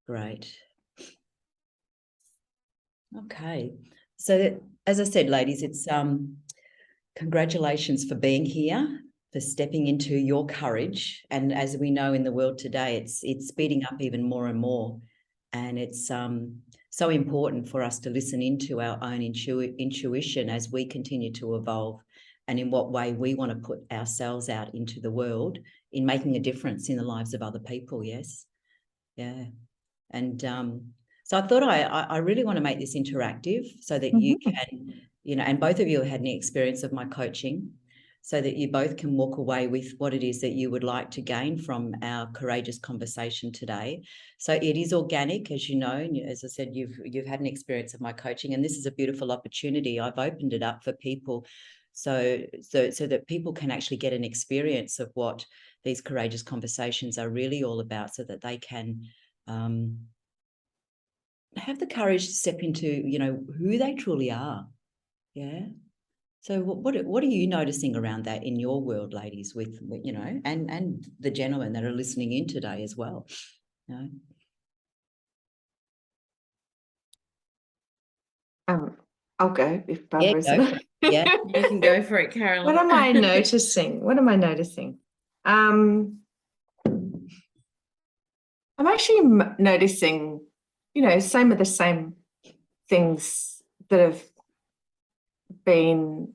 Great. Okay. So as I said, ladies, it's congratulations for being here, for stepping into your courage. And as we know in the world today, it's speeding up even more and more. And it's so important for us to listen into our own intuition as we continue to evolve, and in what way we want to put ourselves out into the world in making a difference in the lives of other people. Yes. Yeah. And so I thought I really want to make this interactive so that you can, and both of you had any experience of my coaching, so that you both can walk away with what it is that you would like to gain from our courageous conversation today. So it is organic, as you know, and as I said, you've had an experience of my coaching, and this is a beautiful opportunity. I've opened it up for people so that people can actually get an experience of what these courageous conversations are really all about, so that they can have the courage to step into, who they truly are. Yeah. So what are you noticing around that in your world, ladies, with and the gentlemen that are listening in today as well? I'll go if Barbara's not. Yeah, you can go for it, Carolyn. What am I noticing? I'm actually noticing, some of the same things that have been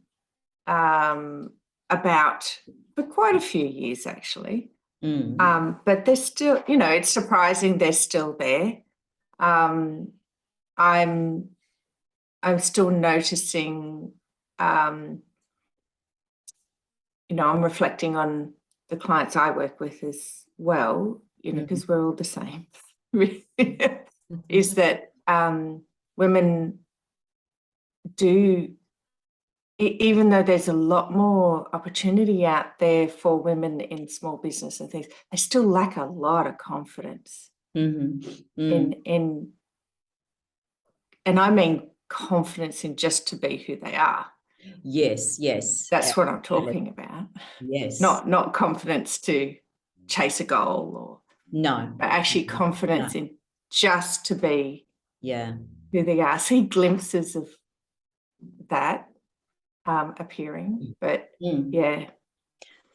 about for quite a few years, actually. But they're still, it's surprising they're still there. I'm still noticing, I'm reflecting on the clients I work with as well, because we're all the same, is that women do, even though there's a lot more opportunity out there for women in small business and things, they still lack a lot of confidence in and I mean confidence in just to be who they are. Yes. That's what I'm talking about. Yes. Not confidence to chase a goal or but actually confidence in just to be who they are. I see glimpses of that appearing, but yeah.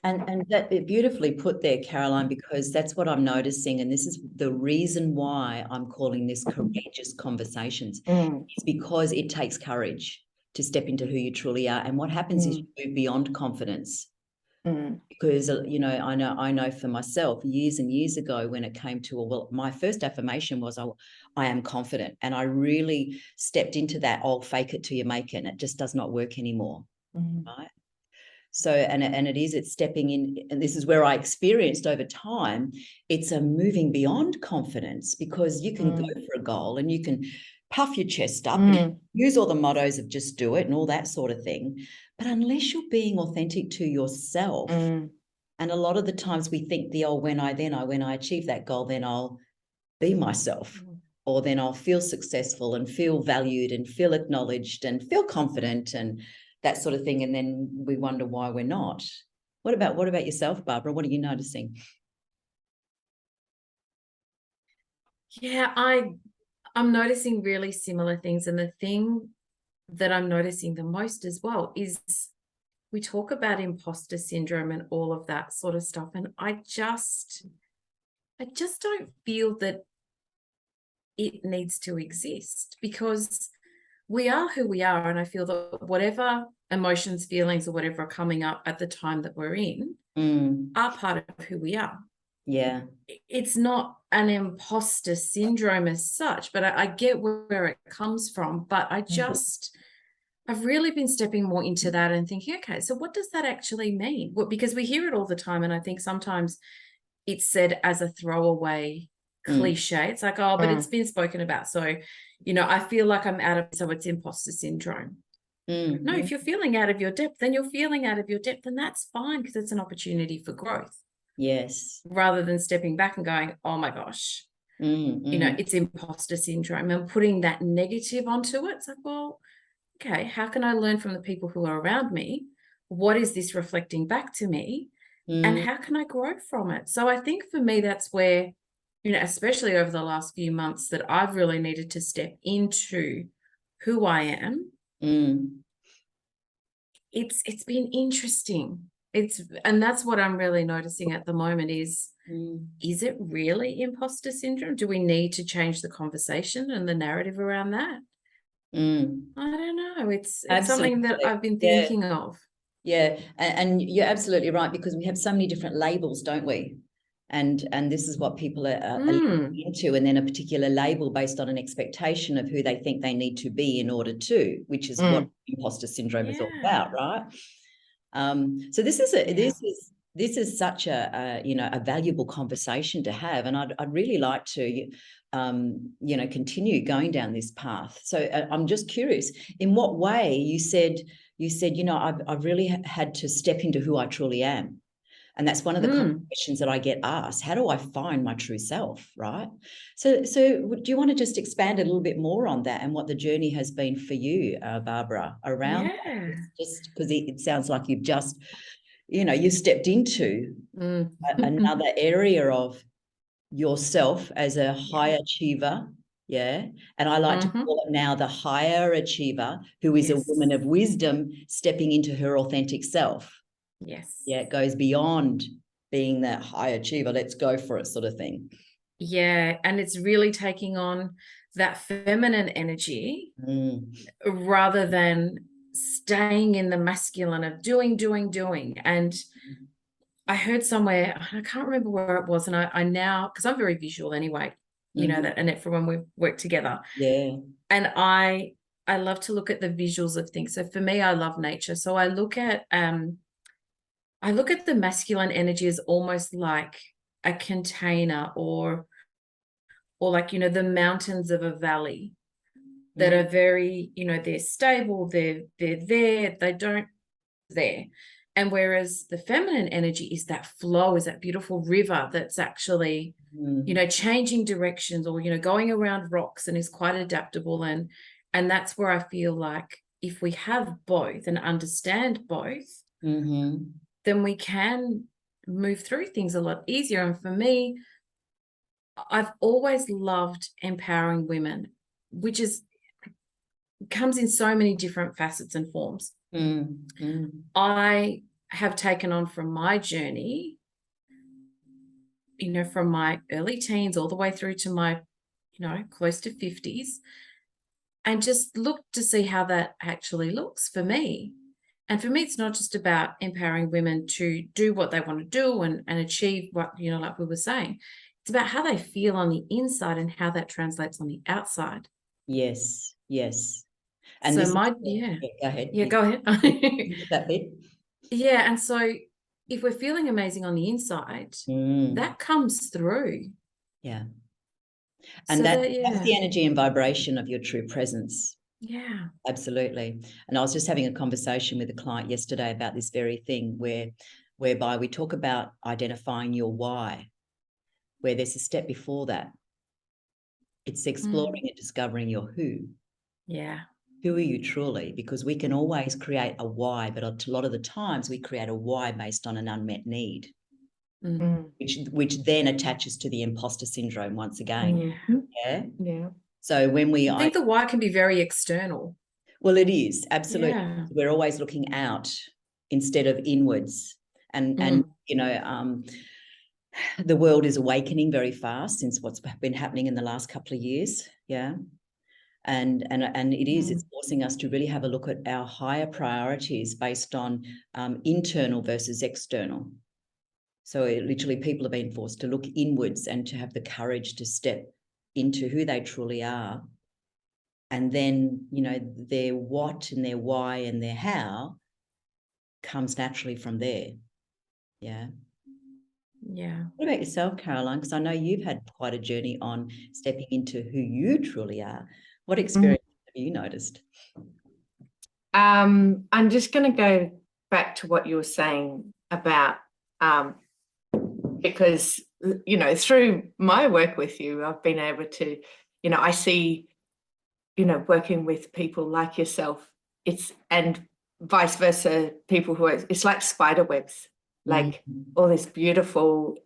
And that beautifully put there, Caroline, because that's what I'm noticing, and this is the reason why I'm calling this courageous conversations. It's because it takes courage to step into who you truly are, and what happens is you move beyond confidence. Because I know for myself, years and years ago, when it came to my first affirmation was I am confident, and I really stepped into that old fake it till you make it, and it just does not work anymore, right? So, it's stepping in, and this is where I experienced over time, it's a moving beyond confidence, because you can go for a goal and you can puff your chest up and use all the mottos of just do it and all that sort of thing. But unless you're being authentic to yourself, and a lot of the times we think when I achieve that goal, then I'll be myself, or then I'll feel successful and feel valued and feel acknowledged and feel confident and that sort of thing, and then we wonder why we're not. What about yourself, Barbara? What are you noticing? Yeah, I'm noticing really similar things, and the thing that I'm noticing the most as well is we talk about imposter syndrome and all of that sort of stuff, and I just don't feel that it needs to exist, because we are who we are, and I feel that whatever emotions, feelings, or whatever are coming up at the time that we're in are part of who we are. Yeah. It's not an imposter syndrome as such, but I get where it comes from. But I've really been stepping more into that and thinking, okay, so what does that actually mean? Well, because we hear it all the time, and I think sometimes it's said as a throwaway cliche. It's like, oh, but it's been spoken about. So, I feel like I'm out of, so it's imposter syndrome. No, if you're feeling out of your depth, then you're feeling out of your depth, and that's fine, because it's an opportunity for growth. Yes. Rather than stepping back and going, oh my gosh, it's imposter syndrome, and putting that negative onto it. It's like, well, okay, how can I learn from the people who are around me? What is this reflecting back to me? And how can I grow from it? So I think for me, that's where you know, especially over the last few months, that I've really needed to step into who I am. It's been interesting. And that's what I'm really noticing at the moment is it really imposter syndrome? Do we need to change the conversation and the narrative around that? I don't know. It's something that I've been thinking of. Yeah, and you're absolutely right, because we have so many different labels, don't we? And this is what people are into, and then a particular label based on an expectation of who they think they need to be in order to, which is what imposter syndrome is all about, right? So this is such a you know, a valuable conversation to have, and I'd really like to you know, continue going down this path. So I'm just curious, in what way you said you know, I've really had to step into who I truly am. And that's one of the questions that I get asked. How do I find my true self, right? So do you want to just expand a little bit more on that and what the journey has been for you, Barbara, around that? Just because it sounds like you've just, you know, you stepped into another area of yourself as a high achiever, and I like to call it now the higher achiever, who is a woman of wisdom stepping into her authentic self. It goes beyond being that high achiever, let's go for it sort of thing. And it's really taking on that feminine energy rather than staying in the masculine of doing. And I heard somewhere, I can't remember where it was, and I now, because I'm very visual anyway, you know that, Annette, from when we worked together. And I love to look at the visuals of things. So for me, I love nature. So I look at the masculine energy as almost like a container, or like, you know, the mountains of a valley that are very, you know, they're stable, they're there, they don't there. And whereas the feminine energy is that flow, is that beautiful river that's actually, you know, changing directions, or, you know, going around rocks, and is quite adaptable. And that's where I feel like if we have both and understand both, then we can move through things a lot easier. And for me, I've always loved empowering women, which comes in so many different facets and forms. I have taken on from my journey, you know, from my early teens all the way through to my, you know, close to 50s, and just look to see how that actually looks for me. And for me, it's not just about empowering women to do what they want to do and achieve what, you know, like we were saying. It's about how they feel on the inside and how that translates on the outside. Yes. And so go ahead. Go ahead. That bit. And so if we're feeling amazing on the inside, that comes through. And so that's the energy and vibration of your true presence. Absolutely. And I was just having a conversation with a client yesterday about this very thing, whereby we talk about identifying your why, where there's a step before that. It's exploring and discovering your who. Who are you truly? Because we can always create a why, but a lot of the times we create a why based on an unmet need, which then attaches to the imposter syndrome once again. So when I think the why can be very external. Well, it is, absolutely. We're always looking out instead of inwards. And you know, the world is awakening very fast since what's been happening in the last couple of years. And it's forcing us to really have a look at our higher priorities based on internal versus external. So literally people are being forced to look inwards and to have the courage to step into who they truly are. And then, you know, their what and their why and their how comes naturally from there. What about yourself, Caroline? Because I know you've had quite a journey on stepping into who you truly are. What experience have you noticed? I'm just going to go back to what you were saying about, because, you know, through my work with you, I've been able to, you know, I see, you know, working with people like yourself, and vice versa, people who are, it's like spider webs, like all this beautiful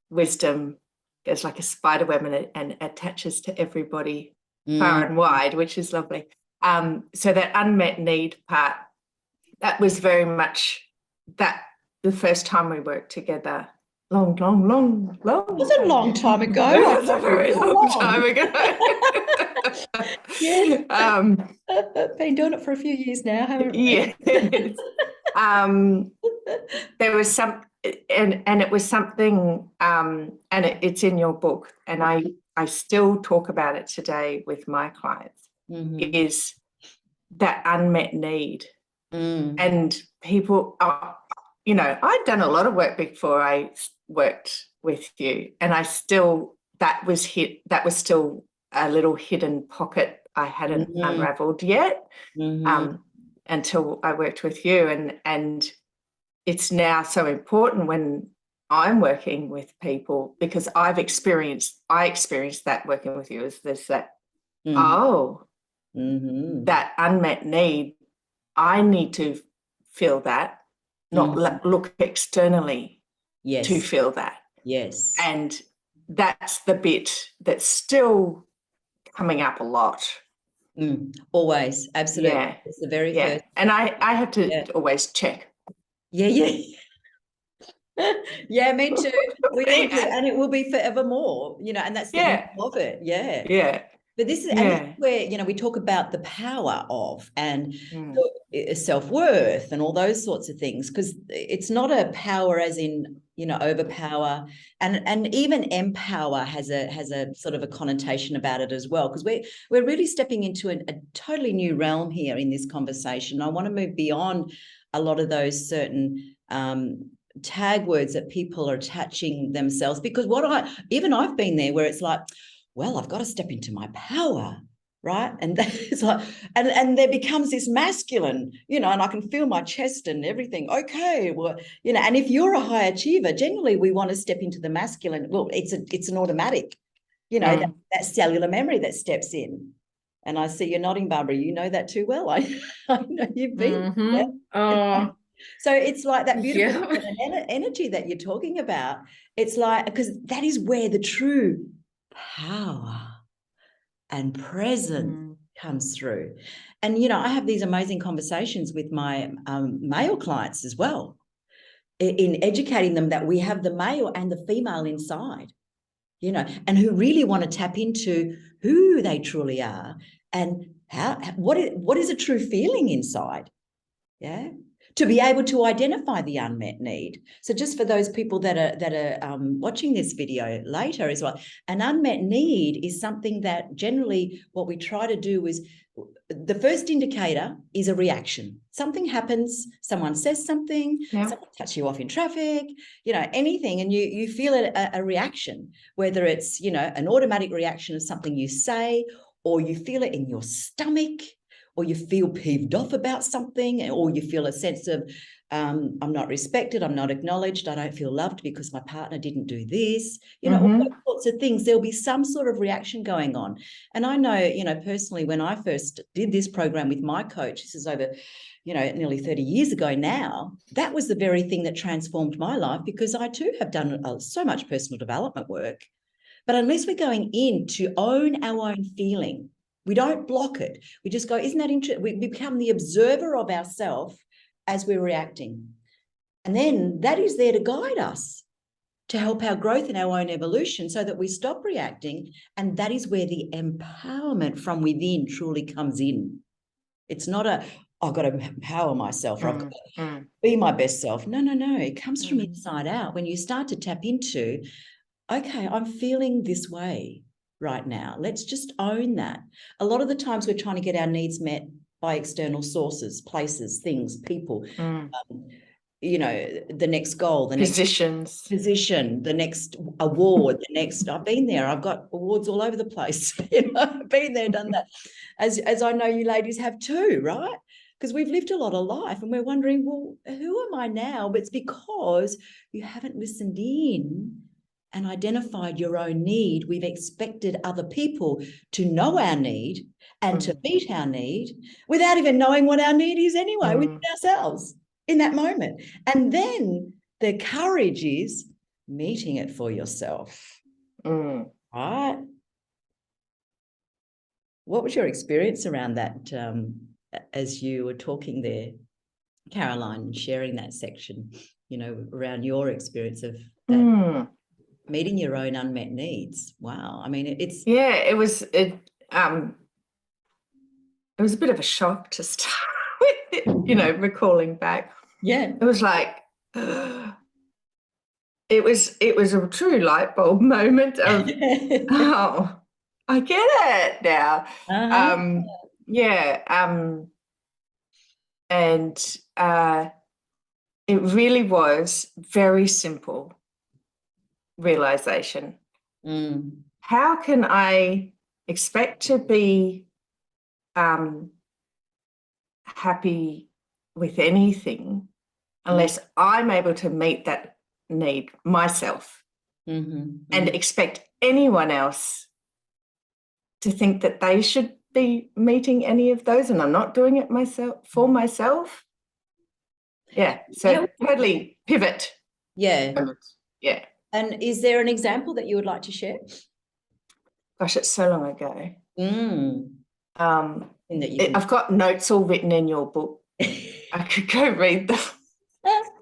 wisdom goes like a spider web and attaches to everybody far and wide, which is lovely. So that unmet need part, that was very much that the first time we worked together. Long. It was a long time ago. It was a very long time ago. Yeah. Been doing it for a few years now, haven't we? Yeah. There was some, and it was something, and it's in your book, and I still talk about it today with my clients, is that unmet need. And people are, you know, I'd done a lot of work before I worked with you, and that was still a little hidden pocket I hadn't unraveled yet, until I worked with you, and it's now so important when I'm working with people, because I experienced that working with you, is there's that that unmet need. I need to feel that, not look externally to feel that. Yes. And that's the bit that's still coming up a lot. Always. Absolutely. Yeah. It's the very first. And I have to always check. Yeah. Yeah, me too. We all do, and it will be forevermore, you know, and that's the beauty of it. Yeah. But this is, and this is where, you know, we talk about the power of and self-worth and all those sorts of things, because it's not a power as in, you know, overpower, and even empower has a sort of a connotation about it as well, because we're really stepping into a totally new realm here in this conversation. I want to move beyond a lot of those certain tag words that people are attaching themselves, because I've been there where it's like, well, I've got to step into my power, right? And it's like, and there becomes this masculine, you know, and I can feel my chest and everything. Okay, well, you know, and if you're a high achiever, generally we want to step into the masculine. Well, it's an automatic, you know, that cellular memory that steps in. And I see you're nodding, Barbara. You know that too well. I know you've been. Oh. So it's like that beautiful energy that you're talking about. It's like, because that is where the true power and presence comes through. And, you know, I have these amazing conversations with my male clients as well, in educating them that we have the male and the female inside, you know, and who really want to tap into who they truly are and what is a true feeling inside, to be able to identify the unmet need. So just for those people that are watching this video later as well, an unmet need is something that generally what we try to do is, the first indicator is a reaction. Something happens, someone says something, someone cuts you off in traffic, you know, anything, and you feel a reaction, whether it's, you know, an automatic reaction of something you say, or you feel it in your stomach, or you feel peeved off about something, or you feel a sense of, I'm not respected, I'm not acknowledged, I don't feel loved because my partner didn't do this, you know, all those sorts of things. There'll be some sort of reaction going on. And I know, you know, personally, when I first did this program with my coach, this is over, you know, nearly 30 years ago now, that was the very thing that transformed my life, because I too have done so much personal development work. But unless we're going in to own our own feeling, we don't block it. We just go, isn't that interesting? We become the observer of ourselves as we're reacting. And then that is there to guide us, to help our growth and our own evolution, so that we stop reacting. And that is where the empowerment from within truly comes in. It's not I've got to empower myself, or I've got to be my best self. No. It comes from inside out. When you start to tap into, okay, I'm feeling this way right now. Let's just own that. A lot of the times we're trying to get our needs met by external sources, places, things, people, you know, the next goal, the next position, the next award, the next, I've been there, I've got awards all over the place. You know, I've been there, done that, as I know you ladies have too, right? Because we've lived a lot of life and we're wondering, well, who am I now? But it's because you haven't listened in and identified your own need. We've expected other people to know our need and to meet our need without even knowing what our need is anyway, within ourselves in that moment. And then the courage is meeting it for yourself. Right. What was your experience around that as you were talking there, Caroline, and sharing that section, you know, around your experience of that meeting your own unmet needs? Wow. I mean, it's... Yeah, it was a bit of a shock to start with, you know, recalling back. Yeah. It was like, it was a true light bulb moment of, oh, I get it now. And it really was very simple realization. How can I expect to be happy with anything unless I'm able to meet that need myself, and expect anyone else to think that they should be meeting any of those, and I'm not doing it for myself. Yeah, so totally pivot. Yeah. Yeah. And is there an example that you would like to share? Gosh, it's so long ago. That I've got notes all written in your book. I could go read them.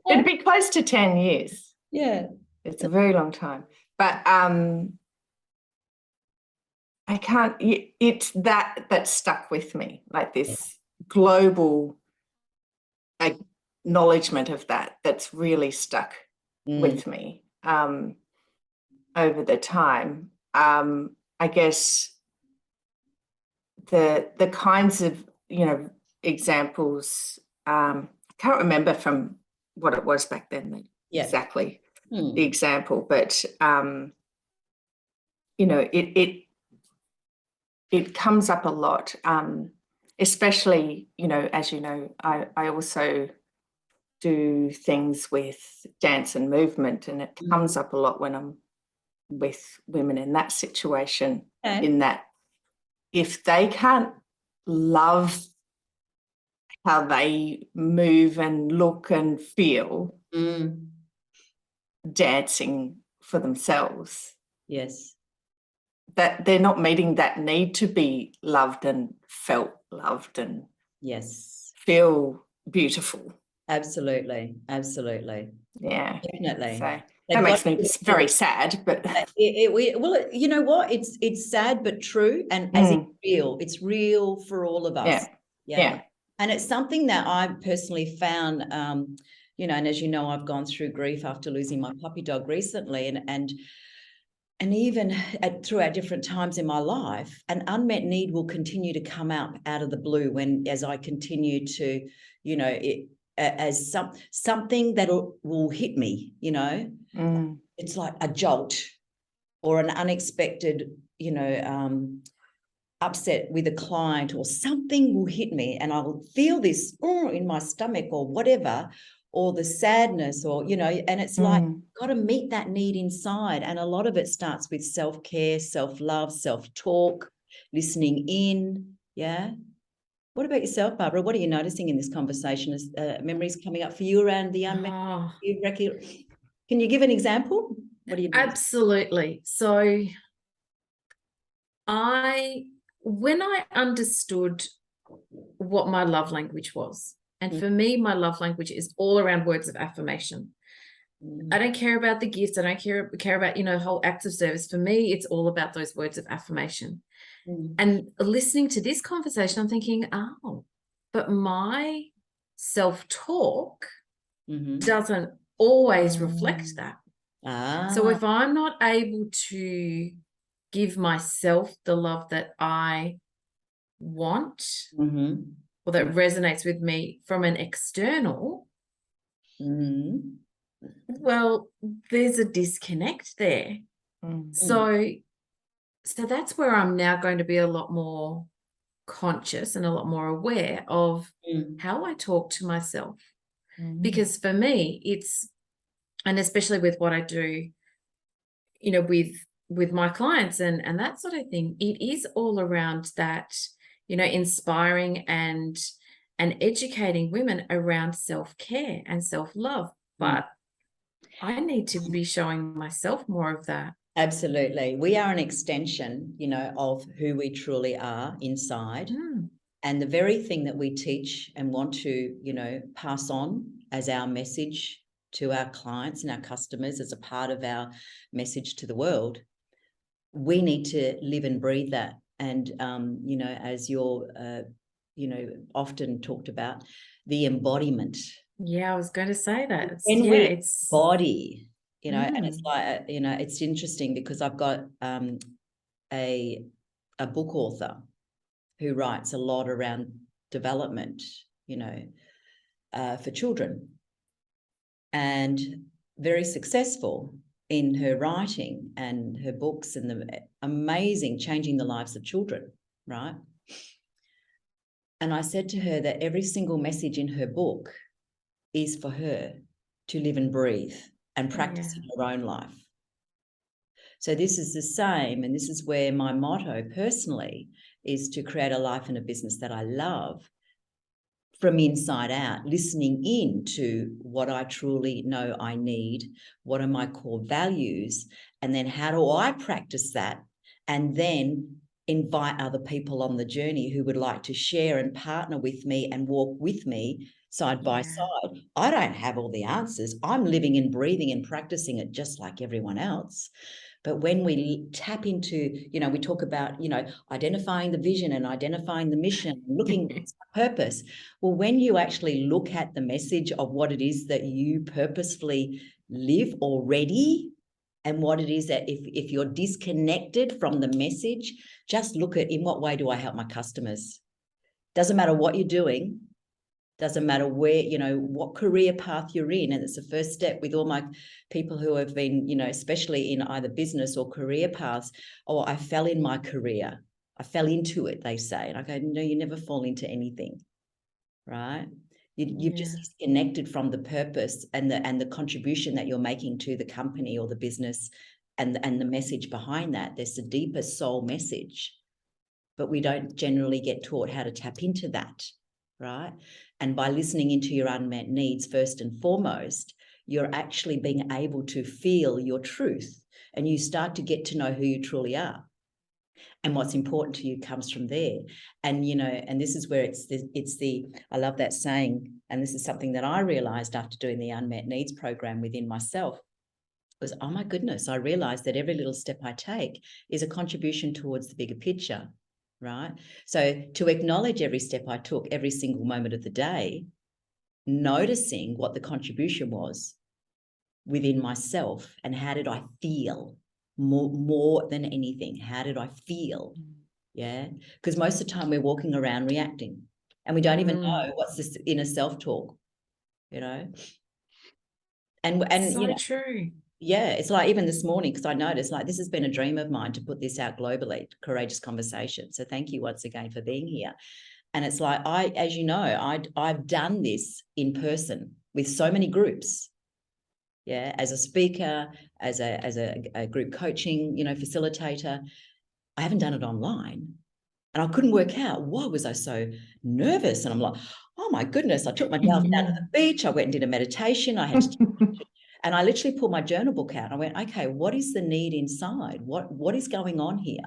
It'd be close to 10 years. Yeah. It's a very long time. But I can't, it's that stuck with me, like this global acknowledgement of that's really stuck with me over the time. I guess the kinds of, you know, examples, I can't remember from what it was back then exactly the example, but you know, it comes up a lot, especially, you know, as you know, I also do things with dance and movement, and it comes up a lot when I'm with women in that situation, in that if they can't love how they move and look and feel dancing for themselves, yes, that they're not meeting that need to be loved and felt loved and feel beautiful. Absolutely. Yeah, Definitely. so that makes me very sad, but well, you know what, it's sad but true, and as it's real for all of us. Yeah. And it's something that I've personally found, you know, and as you know, I've gone through grief after losing my puppy dog recently, and even throughout different times in my life, an unmet need will continue to come out of the blue as I continue to, you know, as something that will hit me, you know. It's like a jolt or an unexpected, you know, upset with a client, or something will hit me and I will feel this in my stomach or whatever, or the sadness, or, you know, and it's like, got to meet that need inside. And a lot of it starts with self-care, self-love, self-talk, listening in. Yeah. What about yourself, Barbara? What are you noticing in this conversation as memories coming up for you around the unmet? Can you give an example? What do you mean? Absolutely. So when I understood what my love language was, and for me, my love language is all around words of affirmation. I don't care about the gifts. I don't care about, you know, whole acts of service. For me, it's all about those words of affirmation. And listening to this conversation, I'm thinking, oh, but my self-talk doesn't always reflect that. So if I'm not able to give myself the love that I want, or that resonates with me from an external, well, there's a disconnect there. So that's where I'm now going to be a lot more conscious and a lot more aware of how I talk to myself. Because for me, it's, and especially with what I do, you know, with my clients and that sort of thing, it is all around that, you know, inspiring and educating women around self-care and self-love. But I need to be showing myself more of that. Absolutely. We are an extension, of who we truly are inside. And the very thing that we teach and want to, pass on as our message to our clients and our customers as a part of our message to the world, we need to live and breathe that. And, as you're, often talked about, the embodiment. Yeah, I was going to say that. When yeah, we it's embody, and it's like, it's interesting because I've got a book author who writes a lot around development, for children, and very successful in her writing and her books and the amazing changing the lives of children, right? And I said to her that every single message in her book is for her to live and breathe and practice in her own life. So this is the same, and this is where my motto personally is to create a life and a business that I love from inside out, listening in to what I truly know I need, what are my core values, and then how do I practice that, and then invite other people on the journey who would like to share and partner with me and walk with me side by side. I don't have all the answers. I'm living and breathing and practicing it just like everyone else. But when we tap into, we talk about, identifying the vision and identifying the mission, looking at purpose. Well, when you actually look at the message of what it is that you purposefully live already, and what it is that if you're disconnected from the message, just look at, in what way do I help my customers? Doesn't matter what you're doing. Doesn't matter where, what career path you're in. And it's the first step with all my people who have been, especially in either business or career paths. Oh, I fell in my career. I fell into it, they say. And I go, no, you never fall into anything, right? You've just disconnected from the purpose and the contribution that you're making to the company or the business and the message behind that. There's a deeper soul message, but we don't generally get taught how to tap into that, right? And by listening into your unmet needs first and foremost, you're actually being able to feel your truth, and you start to get to know who you truly are. And what's important to you comes from there. And, and this is where I love that saying, and this is something that I realized after doing the unmet needs program within myself, was, oh my goodness, I realized that every little step I take is a contribution towards the bigger picture. Right? So to acknowledge every step I took every single moment of the day, noticing what the contribution was within myself and how did I feel more than anything. How did I feel? Yeah. Because most of the time we're walking around reacting and we don't even know what's this inner self-talk, And so true. Yeah, it's like even this morning, because I noticed like this has been a dream of mine to put this out globally, Courageous Conversation. So thank you once again for being here. And it's like, as you know, I've done this in person with so many groups. Yeah, as a speaker, as a group coaching, facilitator. I haven't done it online. And I couldn't work out, why was I so nervous? And I'm like, oh my goodness, I took myself down to the beach. I went and did a meditation. I had to and I literally pulled my journal book out. I went, okay, what is the need inside? What is going on here?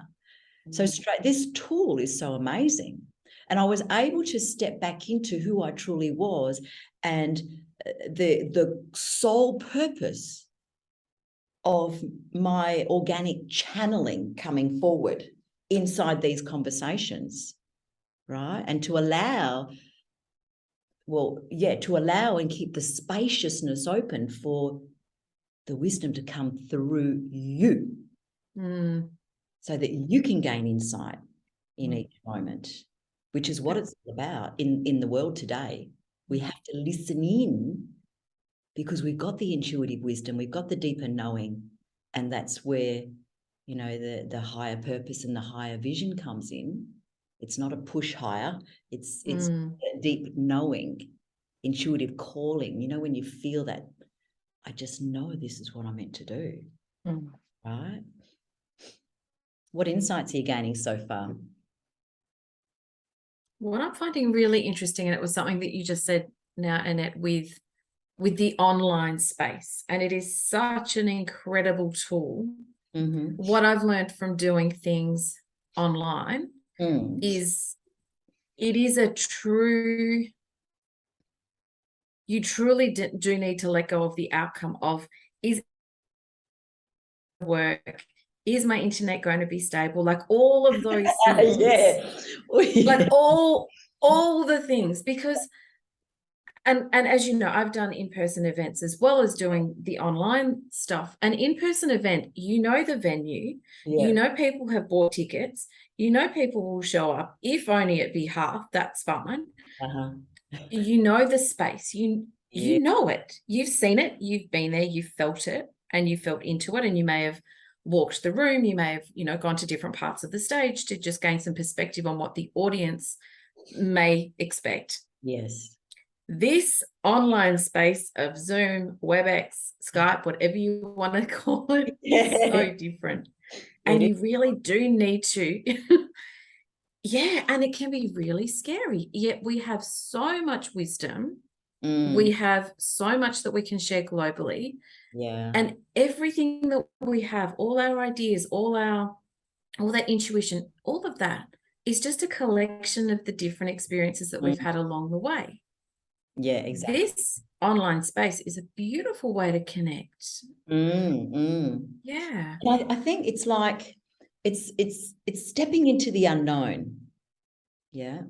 So this tool is so amazing. And I was able to step back into who I truly was and the sole purpose of my organic channeling coming forward inside these conversations, right? And to allow and keep the spaciousness open for the wisdom to come through you so that you can gain insight in each moment, which is what it's all about in the world today. We have to listen in because we've got the intuitive wisdom, we've got the deeper knowing, and that's where, the higher purpose and the higher vision comes in. It's not a push higher, it's a deep knowing, intuitive calling, when you feel that, I just know this is what I'm meant to do, right? What insights are you gaining so far? What I'm finding really interesting, and it was something that you just said now, Annette, with the online space, and it is such an incredible tool What I've learned from doing things online is it is a true, you truly do need to let go of the outcome of, is work, is my internet going to be stable, like all of those things. Like all the things, because and as you know, I've done in-person events as well as doing the online stuff. An in-person event, you know the venue, you know people have bought tickets, you know people will show up, if only it be half, that's fine. You know the space, you know it, you've seen it, you've been there, you've felt it, and you felt into it, and you may have walked the room, you may have, you know, gone to different parts of the stage to just gain some perspective on what the audience may expect. Yes. This online space of Zoom, WebEx, Skype, whatever you want to call it, is so different. And you really do need to, and it can be really scary. Yet we have so much wisdom. We have so much that we can share globally. And everything that we have, all our ideas, all that intuition, all of that is just a collection of the different experiences that we've had along the way. Yeah, exactly. This online space is a beautiful way to connect. Yeah. And I think it's like it's stepping into the unknown. Yeah.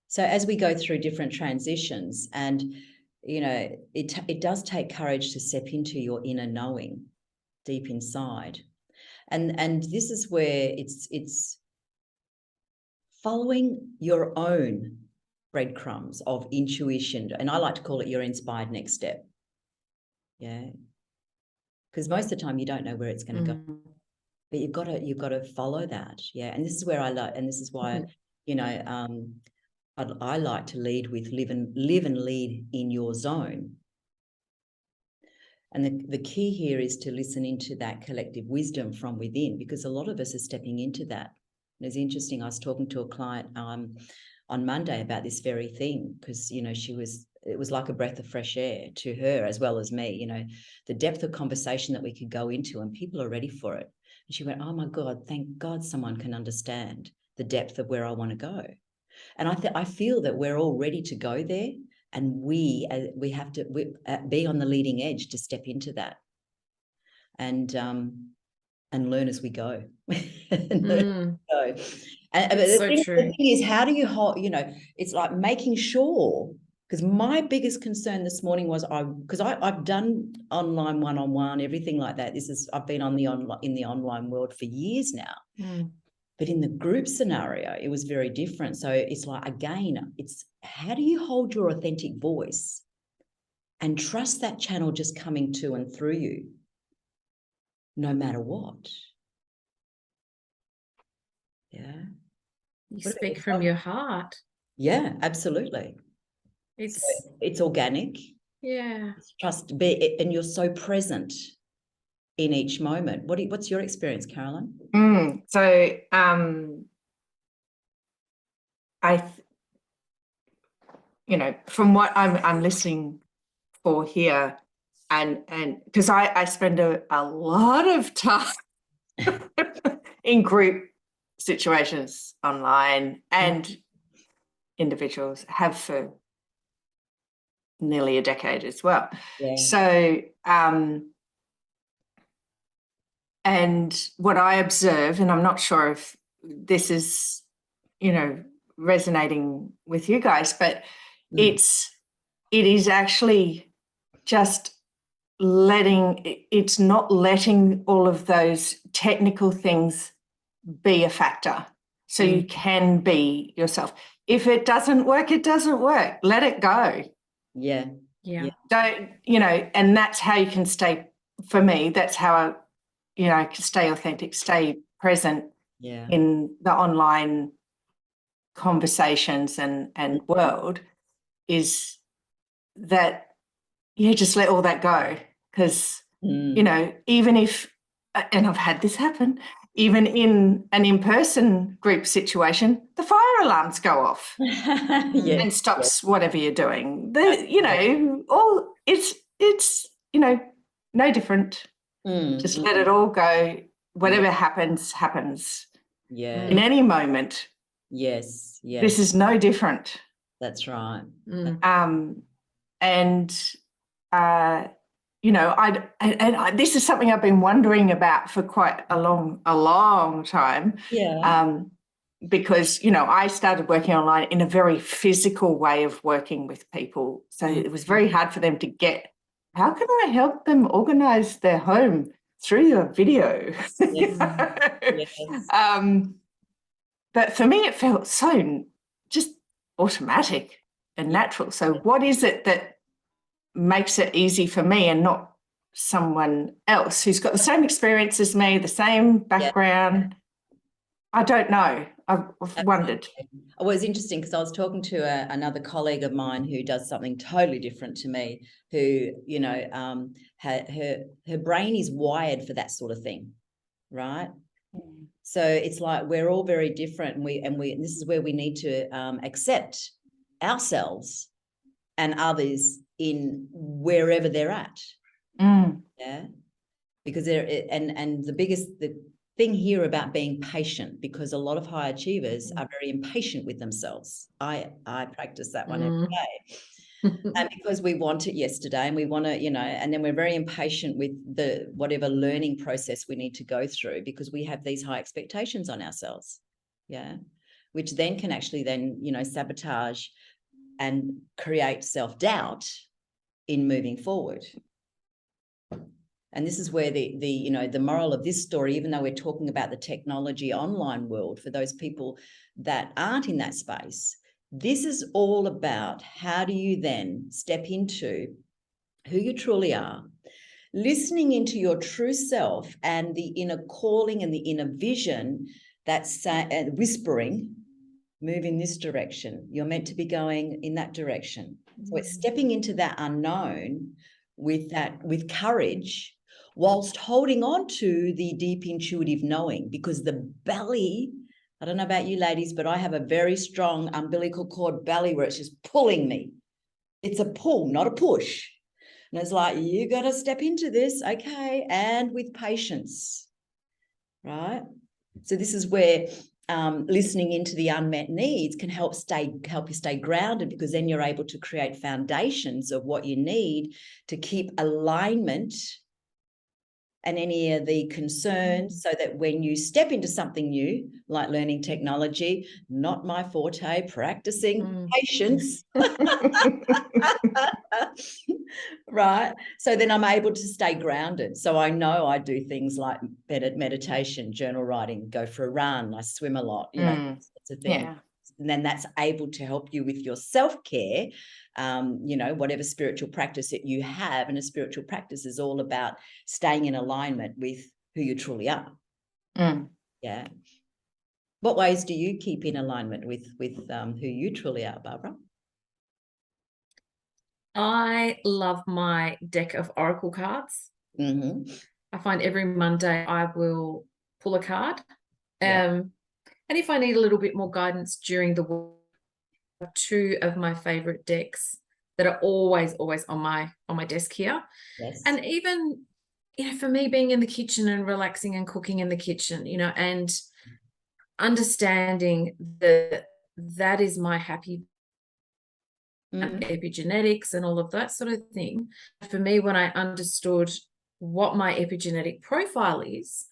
So as we go through different transitions, and you know, it does take courage to step into your inner knowing deep inside. And this is where it's following your own breadcrumbs of intuition, and I like to call it your inspired next step. Yeah, because most of the time you don't know where it's going to go, but you've got to follow that. Yeah, and this is where I like, and this is why you know, I like to lead with live and lead in your zone. And the key here is to listen into that collective wisdom from within, because a lot of us are stepping into that. And it's interesting, I was talking to a client on Monday about this very thing, because, you know, it was like a breath of fresh air to her as well as me, you know, the depth of conversation that we could go into, and people are ready for it. And she went, oh my God, thank God someone can understand the depth of where I want to go. And I feel that we're all ready to go there, and we have to be on the leading edge to step into that, and learn as we go. And the thing is, how do you hold? You know, it's like making sure. Because my biggest concern this morning was I've done online one-on-one, everything like that. I've been in the online world for years now. But in the group scenario, it was very different. So it's like, again, it's how do you hold your authentic voice and trust that channel just coming to and through you, no matter what? Yeah. You speak from your heart. Yeah, absolutely. It's organic. Yeah. It's and you're so present in each moment. What's your experience, Caroline? So you know, from what I'm listening for here, and because I spend a lot of time in group situations online, and individuals have for nearly a decade as well. So and what I observe, and I'm not sure if this is, you know, resonating with you guys, but it is actually just it's not letting all of those technical things be a factor. So you can be yourself. If it doesn't work, it doesn't work. Let it go. Yeah. Don't, you know, and that's how you can stay, for me, that's how I, you know, stay authentic, stay present in the online conversations and world, is that, just let all that go. Because, you know, even if, and I've had this happen, even in an in-person group situation, the fire alarms go off and stops whatever you're doing. You know, it's, you know, no different. Just let it all go. whatever happens, happens. Yeah. In any moment. Yes. Yes. This is no different. That's right. You know, this is something I've been wondering about for quite a long time. Yeah. Because, you know, I started working online in a very physical way of working with people. So it was very hard for them to get, how can I help them organize their home through a video? Yes. But for me, it felt so just automatic and natural. So what is it that makes it easy for me and not someone else who's got the same experience as me, the same background? I don't know. I've wondered. Well, it's interesting because I was talking to another colleague of mine who does something totally different to me, who, you know, her brain is wired for that sort of thing, right? So it's like we're all very different, and this is where we need to accept ourselves and others in wherever they're at. Yeah, because the thing here about being patient, because a lot of high achievers are very impatient with themselves. I practice that one every day. And because we want it yesterday and we want to, you know, and then we're very impatient with the whatever learning process we need to go through because we have these high expectations on ourselves. Yeah. Which then can actually then, you know, sabotage and create self-doubt in moving forward. And this is where the you know, the moral of this story, even though we're talking about the technology online world, for those people that aren't in that space, this is all about how do you then step into who you truly are, listening into your true self and the inner calling and the inner vision that's whispering, move in this direction. You're meant to be going in that direction. So it's stepping into that unknown with courage, whilst holding on to the deep intuitive knowing, because the belly, I don't know about you ladies, but I have a very strong umbilical cord belly where it's just pulling me. It's a pull, not a push. And it's like, you got to step into this, okay, and with patience, right? So this is where listening into the unmet needs can help you stay grounded, because then you're able to create foundations of what you need to keep alignment and any of the concerns, so that when you step into something new, like learning technology, not my forte, practicing patience, right? So then I'm able to stay grounded. So I know I do things like meditation, journal writing, go for a run, I swim a lot, you know, sorts of things. Yeah. And then that's able to help you with your self-care, you know, whatever spiritual practice that you have. And a spiritual practice is all about staying in alignment with who you truly are. Yeah. What ways do you keep in alignment with who you truly are, Barbara? I love my deck of oracle cards. I find every Monday I will pull a card. And if I need a little bit more guidance during the week, two of my favorite decks that are always on my desk here. Yes. And even, you know, for me, being in the kitchen and relaxing and cooking in the kitchen, you know, and understanding that is my happy and epigenetics and all of that sort of thing. For me, when I understood what my epigenetic profile is,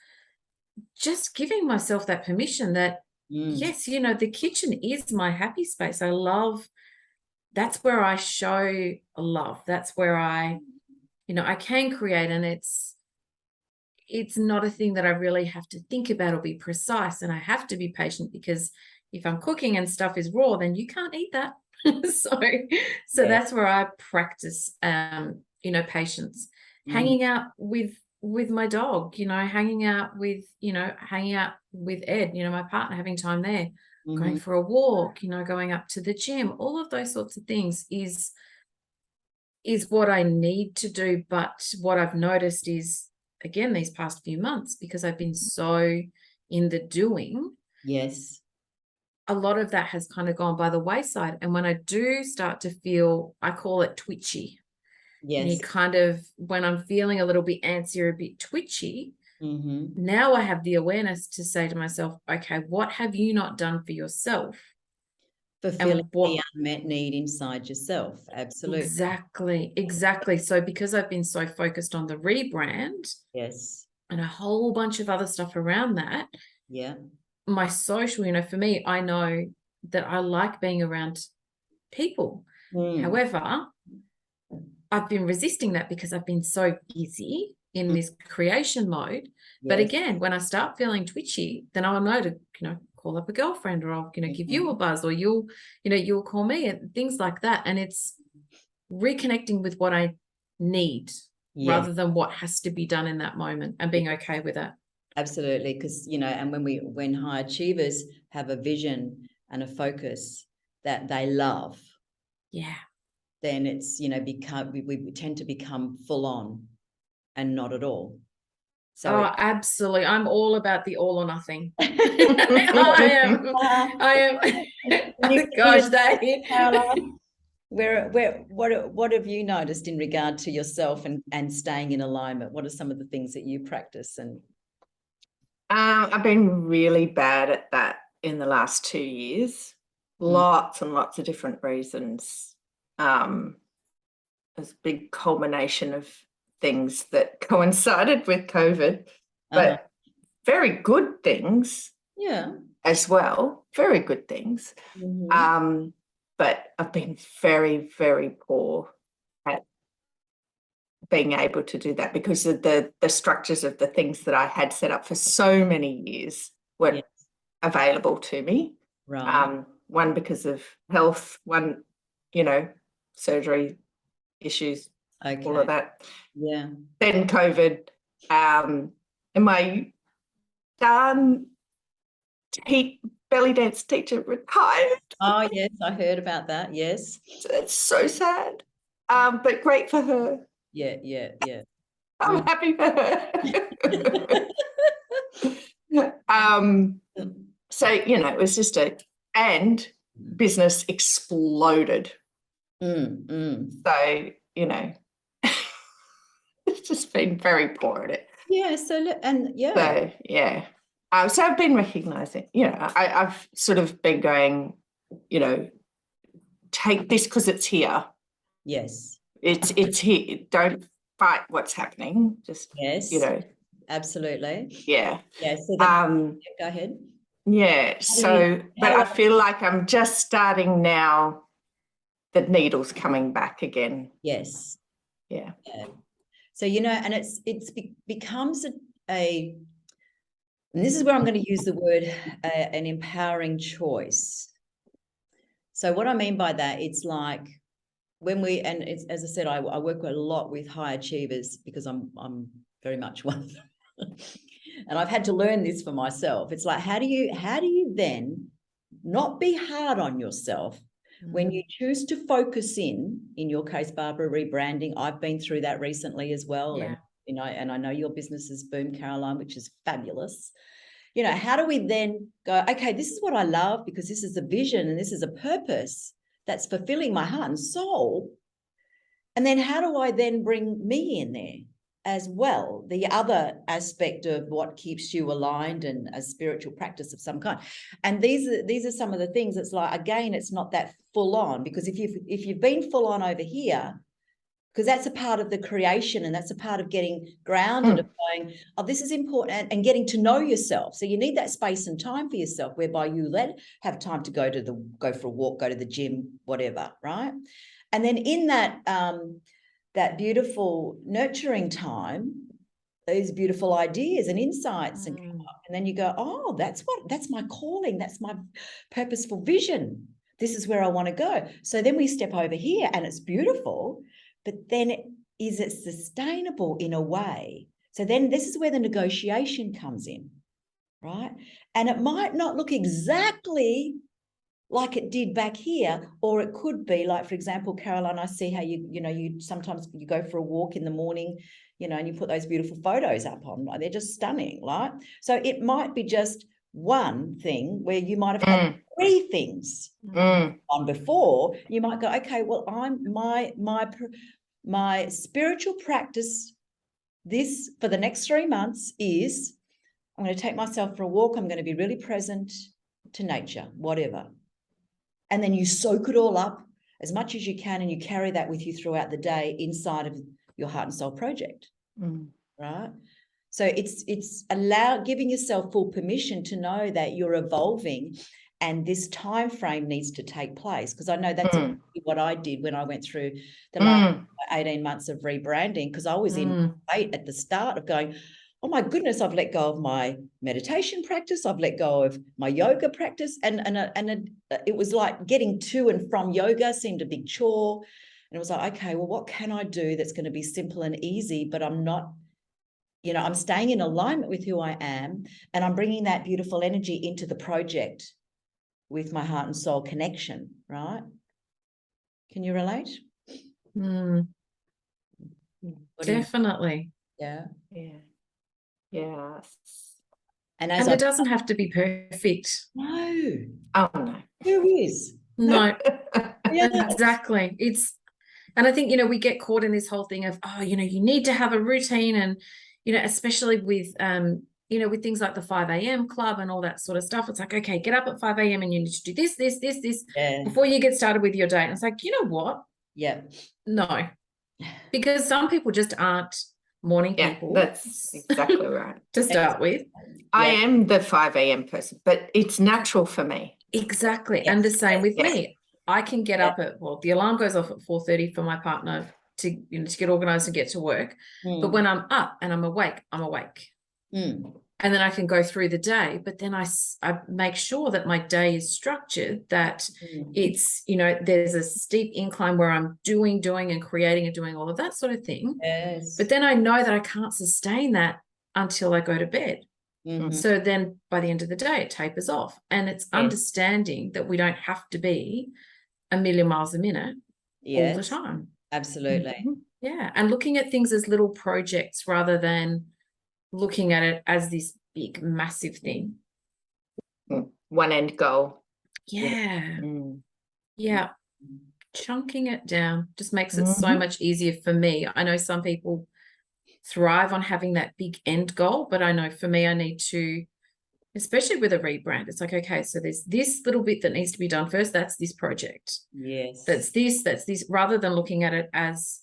just giving myself that permission that, yes, you know, the kitchen is my happy space. I love, that's where I show love. That's where I, you know, I can create, and it's not a thing that I really have to think about or be precise, and I have to be patient, because if I'm cooking and stuff is raw, then you can't eat that. So that's where I practice, you know, patience, hanging out with my dog, you know, hanging out with Ed, you know, my partner, having time there, going for a walk, you know, going up to the gym, all of those sorts of things is what I need to do. But what I've noticed is, again, these past few months, because I've been so in the doing, yes, a lot of that has kind of gone by the wayside. And when I do start to feel, I call it twitchy. Yes. And you kind of, when I'm feeling a little bit antsy or a bit twitchy, Now I have the awareness to say to myself, okay, what have you not done for yourself? Fulfilling the unmet need inside yourself. Absolutely. Exactly. So because I've been so focused on the rebrand, yes, and a whole bunch of other stuff around that, yeah, my social, for me, I know that I like being around people. However, I've been resisting that because I've been so busy in this creation mode. But again, when I start feeling twitchy, then I'll know to, call up a girlfriend, or I'll, give you a buzz, or you'll call me, and things like that. And it's reconnecting with what I need rather than what has to be done in that moment, and being okay with it. Absolutely. Because, and when high achievers have a vision and a focus that they love, then it's, we tend to become full on and not at all. So absolutely. I'm all about the all or nothing. I am. Gosh, Caroline, what have you noticed in regard to yourself and staying in alignment? What are some of the things that you practice? And I've been really bad at that in the last 2 years. Lots and lots of different reasons. There's a big culmination of things that coincided with COVID, but very good things as well. Very good things. But I've been very, very poor at being able to do that because of the structures of the things that I had set up for so many years weren't available to me. Right. One because of health, one, surgery issues, all of that. Yeah. Then COVID, and my belly dance teacher retired. Oh yes, I heard about that. Yes. So it's so sad, but great for her. Yeah. I'm happy for her. So it was just and business exploded. So it's just been very poor at it. Yeah. So so I've been recognizing. I've sort of been going. Take this because it's here. Yes. It's here. Don't fight what's happening. Just Absolutely. Yeah. Yeah. So go ahead. Yeah. So, but I feel like I'm just starting now. The needle's coming back again. Yes. Yeah. So and it becomes a and this is where I'm going to use the word an empowering choice. So what I mean by that, it's like when as I said, I work a lot with high achievers because I'm very much one of them. And I've had to learn this for myself. It's like, how do you then not be hard on yourself when you choose to focus in your case, Barbara, rebranding? I've been through that recently as well. Yeah. And I know your business has boomed, Caroline, which is fabulous. How do we then go, okay, this is what I love because this is a vision and this is a purpose that's fulfilling my heart and soul. And then how do I then bring me in there as well? The other aspect of what keeps you aligned and a spiritual practice of some kind. And these are some of the things. It's like, again, it's not that full on, because if you've been full on over here, because that's a part of the creation and that's a part of getting grounded of going, oh, this is important, and getting to know yourself. So you need that space and time for yourself whereby you have time to go for a walk, go to the gym, whatever, right? And then in that that beautiful nurturing time, these beautiful ideas and insights and come up, and then you go, oh, that's my calling, that's my purposeful vision. This is where I want to go. So then we step over here and it's beautiful. But then is it sustainable in a way? So then this is where the negotiation comes in, right? And it might not look exactly like it did back here, or it could be like, for example, Caroline, I see how you sometimes you go for a walk in the morning, and you put those beautiful photos up on, they're just stunning, right? So it might be just one thing where you might have had three things on before. You might go, okay, well, my spiritual practice this for the next 3 months is I'm going to take myself for a walk. I'm going to be really present to nature, whatever. And then you soak it all up as much as you can, and you carry that with you throughout the day inside of your heart and soul project, right? So it's giving yourself full permission to know that you're evolving, and this time frame needs to take place. Because I know that's what I did when I went through the last 18 months of rebranding, because I was in wait at the start of going, oh my goodness, I've let go of my meditation practice. I've let go of my yoga practice. And it was like getting to and from yoga seemed a big chore. And it was like, okay, well, what can I do that's going to be simple and easy, but I'm not, I'm staying in alignment with who I am, and I'm bringing that beautiful energy into the project with my heart and soul connection, right? Can you relate? Definitely. Yeah. Yes. And it doesn't have to be perfect. No. Oh, no. Who is? No. Exactly. And I think, we get caught in this whole thing of, you need to have a routine, and, especially with, with things like the 5 a.m. club and all that sort of stuff. It's like, okay, get up at 5 a.m. and you need to do this before you get started with your day. And it's like, you know what? Yeah. No, because some people just aren't morning people. That's exactly right. To start with. I am the 5 a.m. person, but it's natural for me. Exactly. Yes. And the same with me. I can get up at, the alarm goes off at 4:30 for my partner to get organized and get to work. But when I'm up and I'm awake, I'm awake. And then I can go through the day, but then I make sure that my day is structured, that it's, there's a steep incline where I'm doing and creating and doing all of that sort of thing. Yes. But then I know that I can't sustain that until I go to bed. So then by the end of the day, it tapers off. And it's understanding that we don't have to be a million miles a minute all the time. Absolutely. Yeah. And looking at things as little projects rather than looking at it as this big, massive thing. One end goal. Yeah. Yeah. Chunking it down just makes it so much easier for me. I know some people thrive on having that big end goal, but I know for me, I need to, especially with a rebrand, it's like, okay, so there's this little bit that needs to be done first. That's this project. Yes. That's this, rather than looking at it as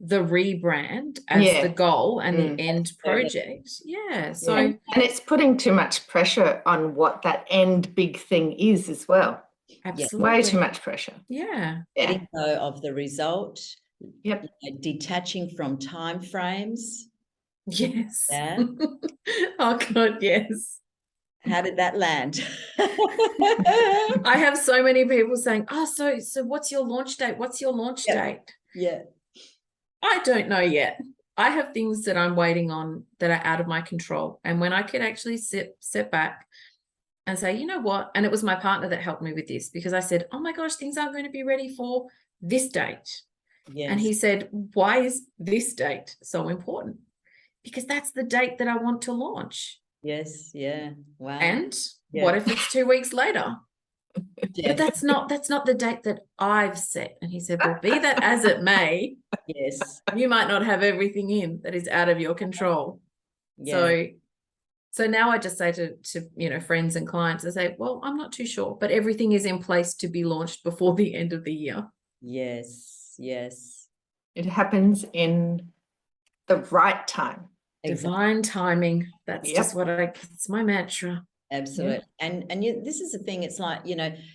the rebrand as the goal and the end project. Yeah. So and it's putting too much pressure on what that end big thing is as well. Absolutely. Way too much pressure. Yeah. Letting go of the result. Yep. Detaching from time frames. Yes. Yeah. Oh God, yes. How did that land? I have so many people saying, so what's your launch date? What's your launch date? Yeah. I don't know yet. I have things that I'm waiting on that are out of my control. And when I could actually sit back and say, you know what? And it was my partner that helped me with this, because I said, oh my gosh, things aren't going to be ready for this date. Yes. And he said, why is this date so important? Because that's the date that I want to launch. Yes. Yeah. Wow. And what if it's 2 weeks later? But that's not the date that I've set. And he said, well, be that as it may, yes, you might not have everything in that is out of your control. Yeah. So now I just say to friends and clients, I say, well, I'm not too sure, but everything is in place to be launched before the end of the year. Yes. Yes. It happens in the right time. Divine timing. That's just what it's my mantra. Absolutely. Yeah. And this is the thing. It's like,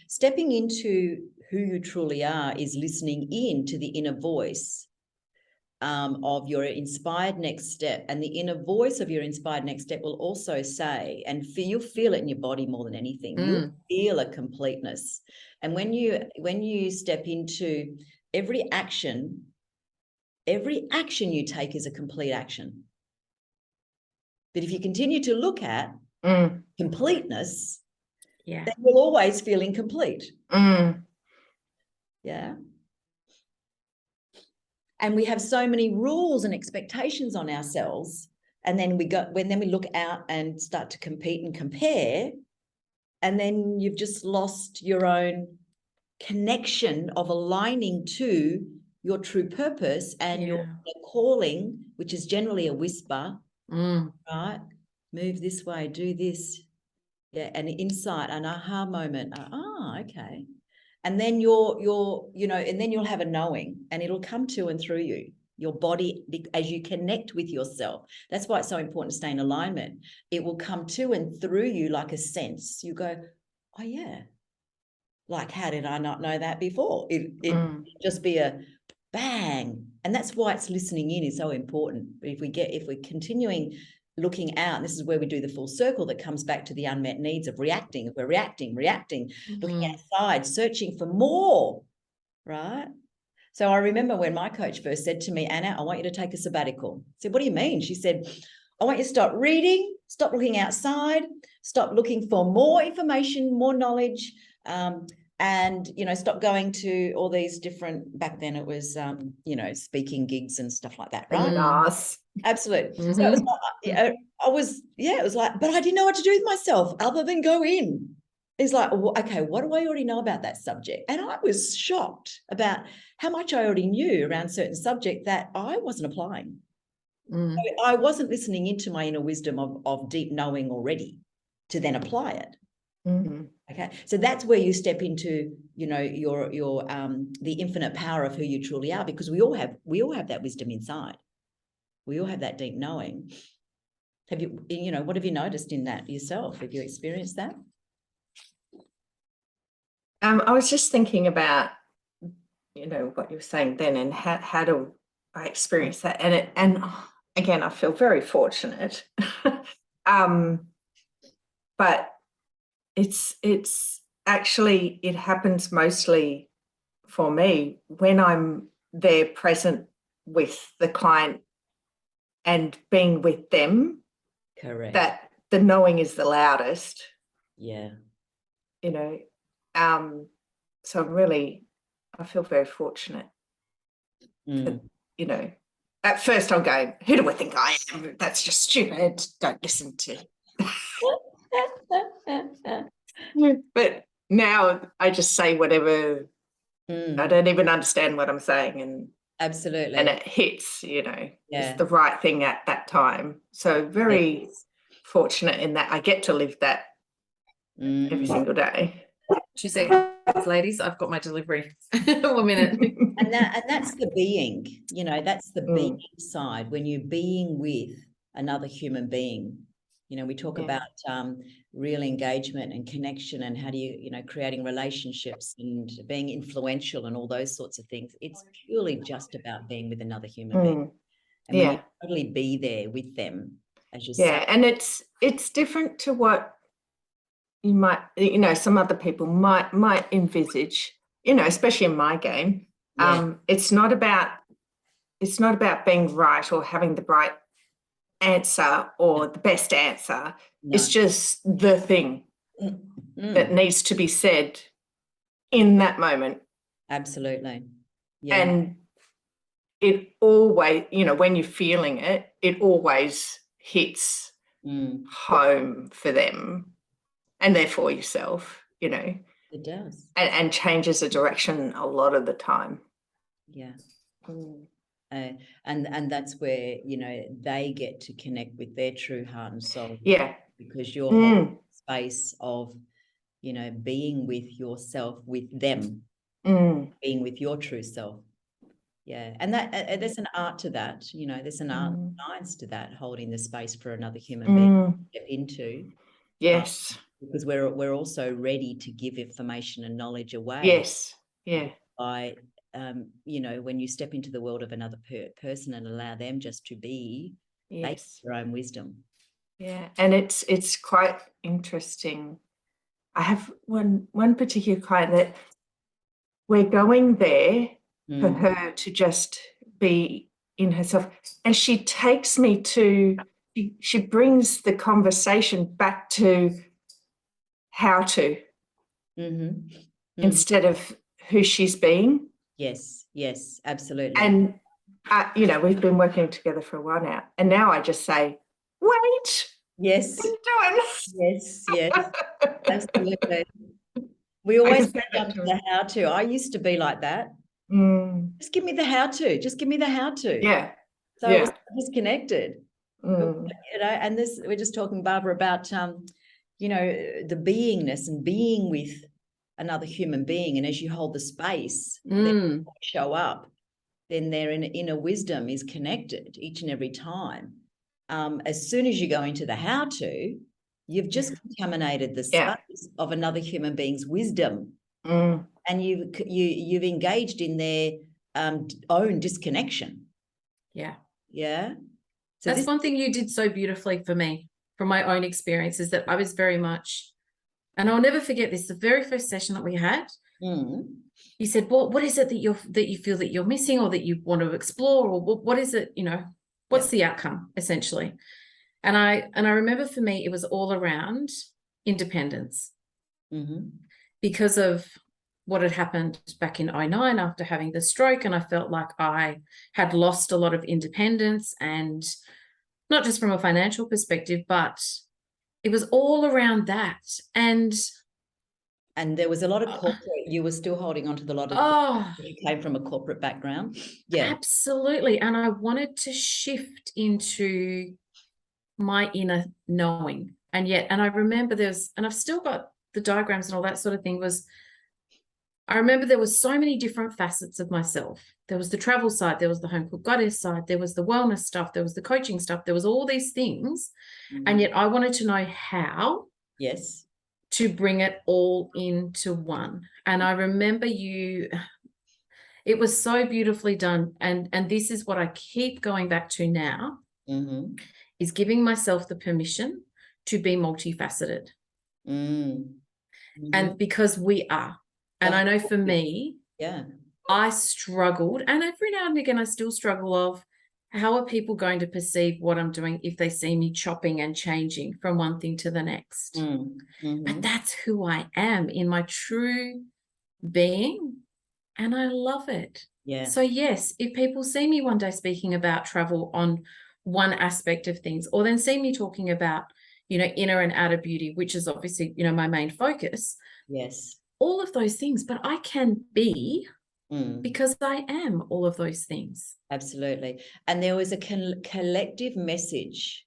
stepping into who you truly are is listening in to the inner voice of your inspired next step. And the inner voice of your inspired next step will also say, and you'll feel it in your body more than anything. You'll feel a completeness. And when you step into every action you take is a complete action. But if you continue to look at completeness, then you'll always feel incomplete. Yeah. And we have so many rules and expectations on ourselves. And then we look out and start to compete and compare. And then you've just lost your own connection of aligning to your true purpose and your calling, which is generally a whisper, right? Move this way, do this. Yeah, an insight, an aha moment. Okay. And then and then you'll have a knowing, and it'll come to and through you, your body, as you connect with yourself. That's why it's so important to stay in alignment. It will come to and through you like a sense. You go, oh yeah. Like, how did I not know that before? It just be a bang. And that's why it's listening in is so important. If we're continuing looking out, and this is where we do the full circle that comes back to the unmet needs of reacting. If we're reacting, looking outside, searching for more, right? So I remember when my coach first said to me, Anna, I want you to take a sabbatical. I said, what do you mean? She said, I want you to stop reading, stop looking outside, stop looking for more information, more knowledge, and, stop going to all these different, back then it was, speaking gigs and stuff like that, right? Nice. Absolutely. So it was like, it was like, but I didn't know what to do with myself other than go in. It's like, well, okay, what do I already know about that subject? And I was shocked about how much I already knew around certain subject that I wasn't applying. So I wasn't listening into my inner wisdom of deep knowing already to then apply it. Okay, so that's where you step into, your the infinite power of who you truly are, because we all have that wisdom inside. We all have that deep knowing. Have you, what have you noticed in that yourself? Have you experienced that? I was just thinking about, what you were saying then, and how do I experience that? And again, I feel very fortunate. But it's actually, it happens mostly for me when I'm there present with the client and being with them. Correct. That the knowing is the loudest. Yeah. So I feel very fortunate. At first I'm going, who do I think I am? That's just stupid. Don't listen to. But now I just say whatever. I don't even understand what I'm saying, and absolutely, and it hits. It's the right thing at that time. So very fortunate in that I get to live that every single day. 2 seconds, ladies. I've got my delivery. 1 minute. And that's the being. That's the being side, when you're being with another human being. We talk about real engagement and connection, and how do you, creating relationships and being influential and all those sorts of things. It's purely just about being with another human being. And when you totally be there with them, as you say. And it's different to what you might, some other people might envisage, especially in my game. It's not about being right or having the right answer or the best answer. It's just the thing that needs to be said in that moment. Absolutely. And it always, when you're feeling it, it always hits home for them, and therefore yourself, It does. And changes the direction a lot of the time. Yeah. And that's where, they get to connect with their true heart and soul. Yeah. Because you're holding space of, being with yourself, with them, being with your true self. Yeah. And there's an art to that, there's an art and science to that, holding the space for another human being to step into. Yes. Because we're also ready to give information and knowledge away. Yes. Yeah. By when you step into the world of another person and allow them just to be, they their own wisdom. Yeah, and it's quite interesting. I have one particular client that we're going there for her to just be in herself, and she takes me to. She brings the conversation back to how to instead of who she's being. Yes, absolutely. And, we've been working together for a while now. And now I just say, wait. Yes. What are you doing? Yes. Absolutely. We always get down to the how to. I used to be like that. Just give me the how-to. Just give me the how-to. Yeah. So it was disconnected. Mm. You know, and this, we're just talking, Barbara, about you know, the beingness and being with another human being. And as you hold the space, they show up, then their inner wisdom is connected each and every time. As soon as you go into the how-to, you've just contaminated the space of another human being's wisdom. And you've engaged in their own disconnection. Yeah. So that's one thing you did so beautifully for me from my own experience, is that I was very much, and I'll never forget this, the very first session that we had, you said, well, what is it that you feel that you're missing, or that you want to explore, or what is it, you know, what's the outcome essentially? And I remember, for me, it was all around independence, because of what had happened back in 2009 after having the stroke. And I felt like I had lost a lot of independence, and not just from a financial perspective, but it was all around that. And there was a lot of corporate, you were still holding on to the lot of, you came from a corporate background. Yeah, absolutely. And I wanted to shift into my inner knowing. And I remember and I've still got the diagrams and all that sort of thing, I remember there was so many different facets of myself. There was the travel side, there was the home cook goddess side, there was the wellness stuff, there was the coaching stuff, there was all these things. And yet I wanted to know how to bring it all into one. And I remember it was so beautifully done. And this is what I keep going back to now, is giving myself the permission to be multifaceted. And because we are. And I know for me, I struggled, and every now and again I still struggle, of how are people going to perceive what I'm doing if they see me chopping and changing from one thing to the next. But that's who I am in my true being, and I love it. So yes, if people see me one day speaking about travel on one aspect of things, or then see me talking about, you know, inner and outer beauty, which is obviously, you know, my main focus. All of those things, but I can be, because I am all of those things. Absolutely. And there was a collective message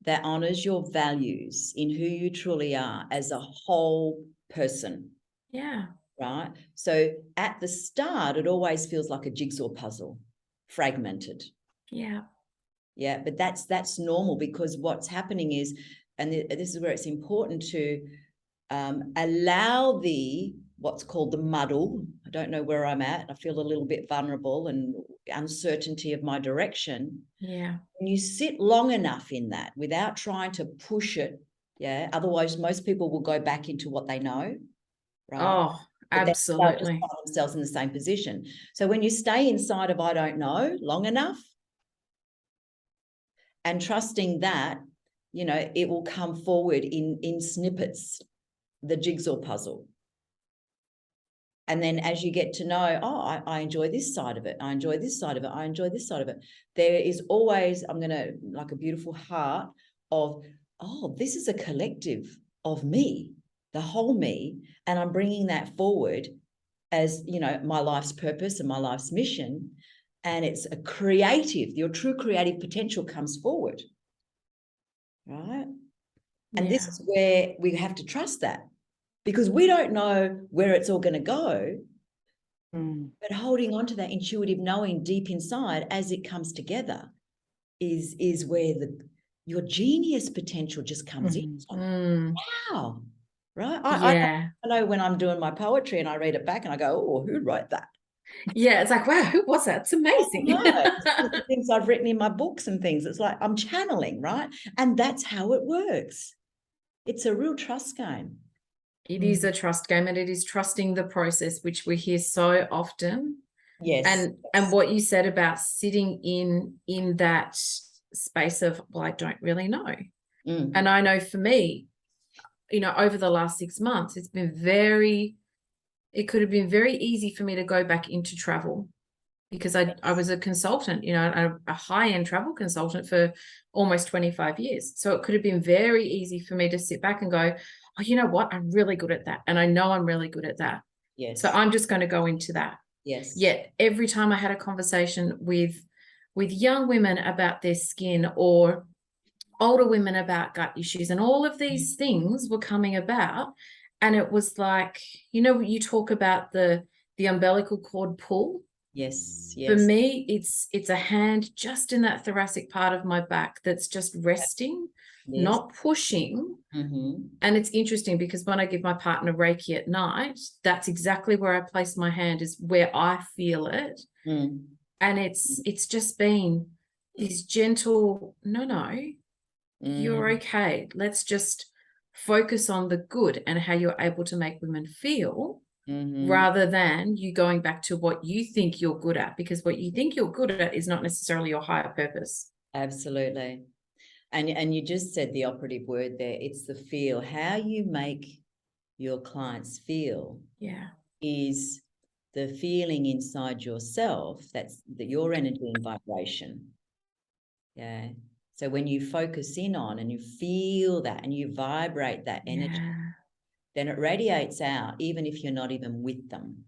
that honors your values in who you truly are as a whole person. Right. So at the start, it always feels like a jigsaw puzzle, fragmented. But that's normal, because what's happening is, and this is where it's important to allow what's called the muddle. I don't know where I'm at. I feel a little bit vulnerable and uncertainty of my direction. And you sit long enough in that without trying to push it. Otherwise, most people will go back into what they know. Right. Absolutely. Just find themselves in the same position. So when you stay inside of I don't know long enough, and trusting that, you know, it will come forward in snippets, the jigsaw puzzle. And then as you get to know, I enjoy this side of it, I enjoy this side of it, I enjoy this side of it, there is always, I'm going to, like a beautiful heart of, this is a collective of me, the whole me, and I'm bringing that forward as, you know, my life's purpose and my life's mission. And it's a creative, your true creative potential comes forward, right? And this is where we have to trust that, because we don't know where it's all going to go, but holding on to that intuitive knowing deep inside as it comes together is where your genius potential just comes in. Wow, right? I know when I'm doing my poetry and I read it back and I go, who wrote that? It's like, wow, who was that? It's amazing. The things I've written in my books and things, it's like I'm channeling, right? And that's how it works. It's a real trust game. It is a trust game, and it is trusting the process, which we hear so often. And what you said about sitting in that space of, well, I don't really know. And I know for me, you know, over the last 6 months, it could have been very easy for me to go back into travel, because I was a consultant, you know, a high-end travel consultant for almost 25 years. So it could have been very easy for me to sit back and go, you know what, I'm really good at that. And I know I'm really good at that. So I'm just going to go into that. Yes. Yet every time I had a conversation with young women about their skin, or older women about gut issues, and all of these things were coming about, and it was like, you know, you talk about the umbilical cord pull. Yes. For Yes. me, it's a hand just in that thoracic part of my back that's just resting, Yes. not pushing. And it's interesting because when I give my partner Reiki at night, that's exactly where I place my hand, is where I feel it. And it's just been this gentle, no, you're okay. Let's just focus on the good and how you're able to make women feel, rather than you going back to what you think you're good at, because what you think you're good at is not necessarily your higher purpose. Absolutely. And you just said the operative word there. It's the feel. How you make your clients feel is the feeling inside yourself, that's your energy and vibration. Yeah. So when you focus in on and you feel that and you vibrate that energy, then it radiates out, even if you're not even with them.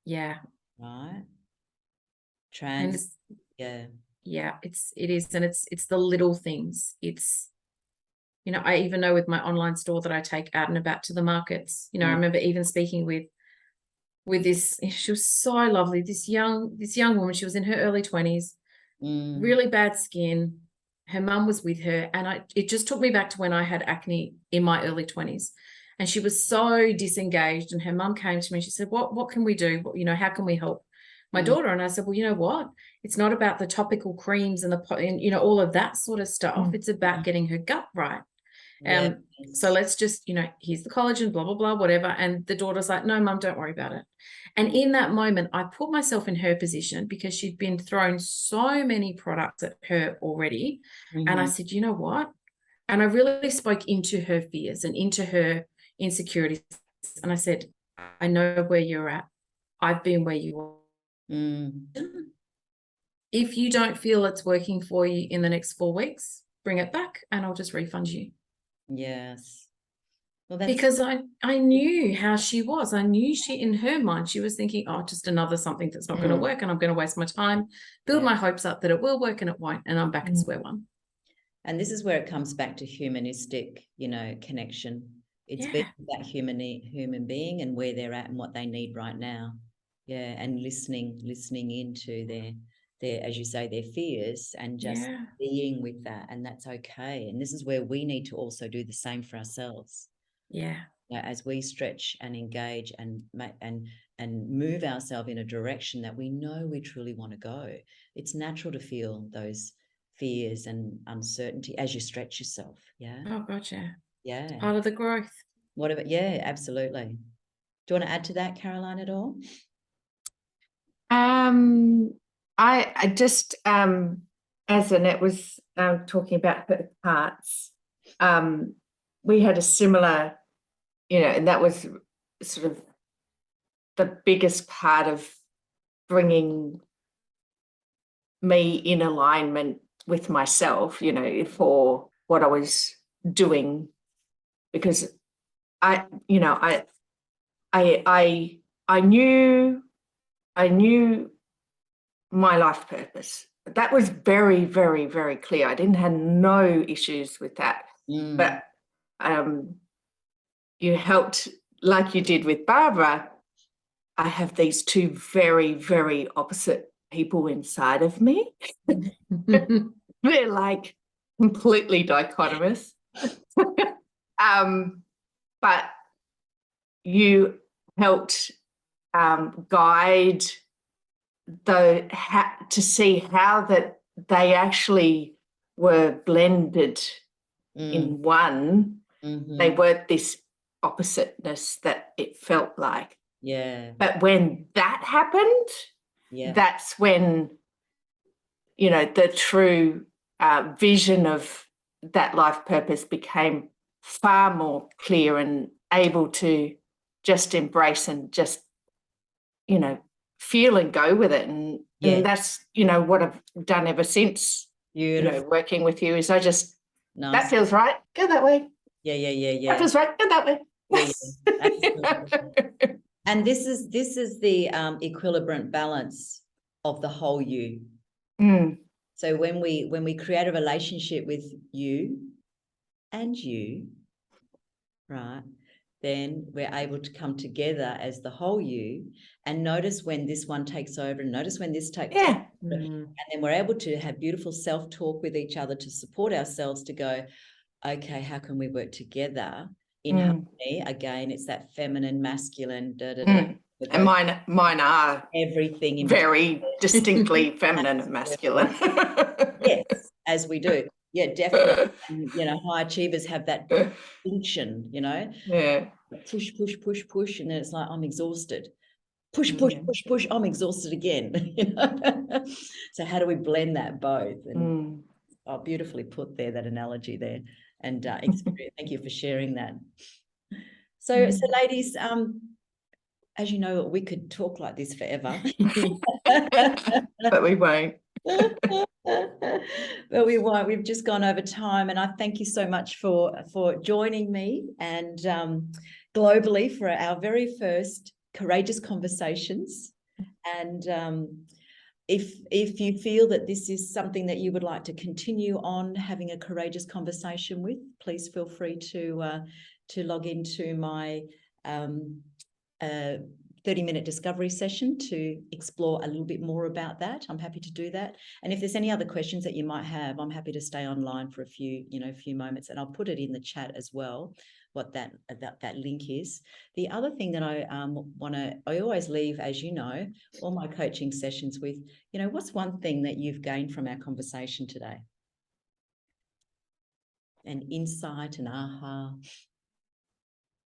Yeah. Right. It is. And it's the little things. It's, you know, I even know with my online store that I take out and about to the markets, you know, I remember even speaking with this, she was so lovely, this young woman. She was in her early 20s, really bad skin. Her mum was with her, and it just took me back to when I had acne in my early 20s, and she was so disengaged. And her mum came to me and she said, what can we do? You know, how can we help my daughter? And I said, well, you know what? It's not about the topical creams and you know, all of that sort of stuff. It's about getting her gut right. So let's just, you know, here's the collagen, blah, blah, blah, whatever. And the daughter's like, no, mum, don't worry about it. And in that moment, I put myself in her position, because she'd been thrown so many products at her already. And I said, you know what? And I really spoke into her fears and into her insecurities. And I said, I know where you're at. I've been where you are. If you don't feel it's working for you in the next 4 weeks, bring it back and I'll just refund you. Yes. Well, because I knew how she was. I knew she, in her mind, she was thinking, oh, just another something that's not going to work, and I'm going to waste my time, build my hopes up that it will work, and it won't, and I'm back at square one. And this is where it comes back to humanistic, you know, connection. It's being that human being and where they're at and what they need right now. Yeah, and listening into their, as you say, their fears, and just being with that, and that's okay. And this is where we need to also do the same for ourselves. Yeah. You know, as we stretch and engage and move ourselves in a direction that we know we truly want to go. It's natural to feel those fears and uncertainty as you stretch yourself. Yeah. Oh, gotcha. Yeah. It's part of the growth. Whatever. Yeah, absolutely. Do you want to add to that, Caroline, at all? I just, as Annette was talking about her parts, we had a similar, you know, and that was sort of the biggest part of bringing me in alignment with myself, you know, for what I was doing, because I knew my life purpose. That was very, very, very clear. I didn't have no issues with that. But you helped, like you did with Barbara. I have these two very, very opposite people inside of me. They're like completely dichotomous. But you helped guide to see how that they actually were blended in one. They weren't this oppositeness that it felt like. Yeah. But when that happened, that's when, you know, the true vision of that life purpose became far more clear, and able to just embrace and just, you know, feel and go with it. And that's, you know, what I've done ever since. Beautiful. You know, working with you is I just, nice. That feels right, go that way. Yeah. That feels right, go that way. Yeah. And this is the equilibrant balance of the whole you. So when we create a relationship with you and you, right, then we're able to come together as the whole you and notice when this one takes over and notice when this takes over. And then we're able to have beautiful self-talk with each other to support ourselves to go, okay, how can we work together in harmony? Again, it's that feminine, masculine, And mine are everything in very distinctly feminine and masculine. Yes, as we do. Yeah, definitely. And, you know, high achievers have that distinction, you know. Yeah. Push, push, push, push. And then it's like, I'm exhausted. Push, push, push, push. I'm exhausted again. You know? So how do we blend that both? And beautifully put there, that analogy there. And thank you for sharing that. So ladies, as you know, we could talk like this forever. But we won't. But we won't. We've just gone over time, and I thank you so much for joining me and globally for our very first Courageous Conversations. And if you feel that this is something that you would like to continue on having a courageous conversation with, please feel free to log into my 30-minute discovery session to explore a little bit more about that. I'm happy to do that. And if there's any other questions that you might have, I'm happy to stay online for a few moments, and I'll put it in the chat as well, what that link is. The other thing that I always leave, as you know, all my coaching sessions with, you know, what's one thing that you've gained from our conversation today? An insight, an aha.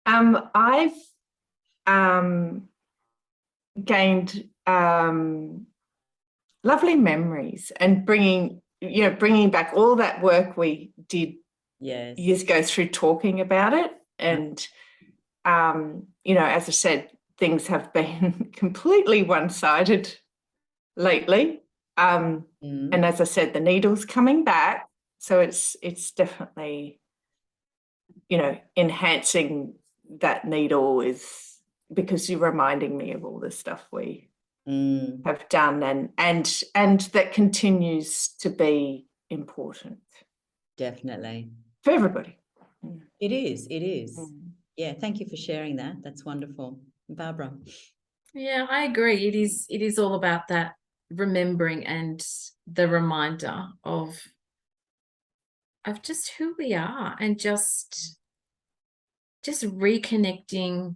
I've gained lovely memories and bringing back all that work we did years ago through talking about it. And as I said, things have been completely one-sided lately. And as I said, the needle's coming back, so it's definitely, enhancing that needle is because you're reminding me of all the stuff we have done and that continues to be important. Definitely. For everybody. It is. Yeah, thank you for sharing that. That's wonderful. Barbara. Yeah, I agree. It is all about that remembering and the reminder of just who we are and just reconnecting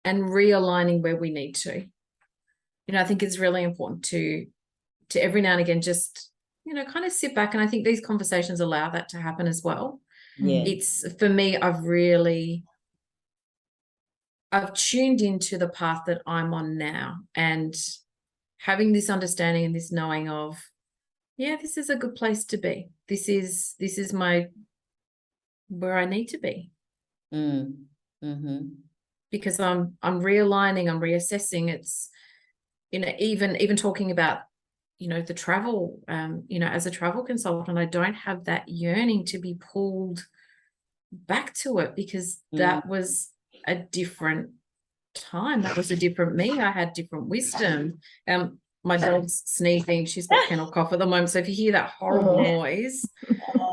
and realigning where we need to. I think it's really important to every now and again just, kind of sit back. And I think these conversations allow that to happen as well. Yeah. It's, for me, I've tuned into the path that I'm on now, and having this understanding and this knowing of, this is a good place to be. This is where I need to be. Because I'm realigning, I'm reassessing. It's, even talking about, the travel, as a travel consultant, I don't have that yearning to be pulled back to it, because that was a different time. That was a different me. I had different wisdom. My dog's sneezing. She's got kennel cough at the moment. So if you hear that horrible noise,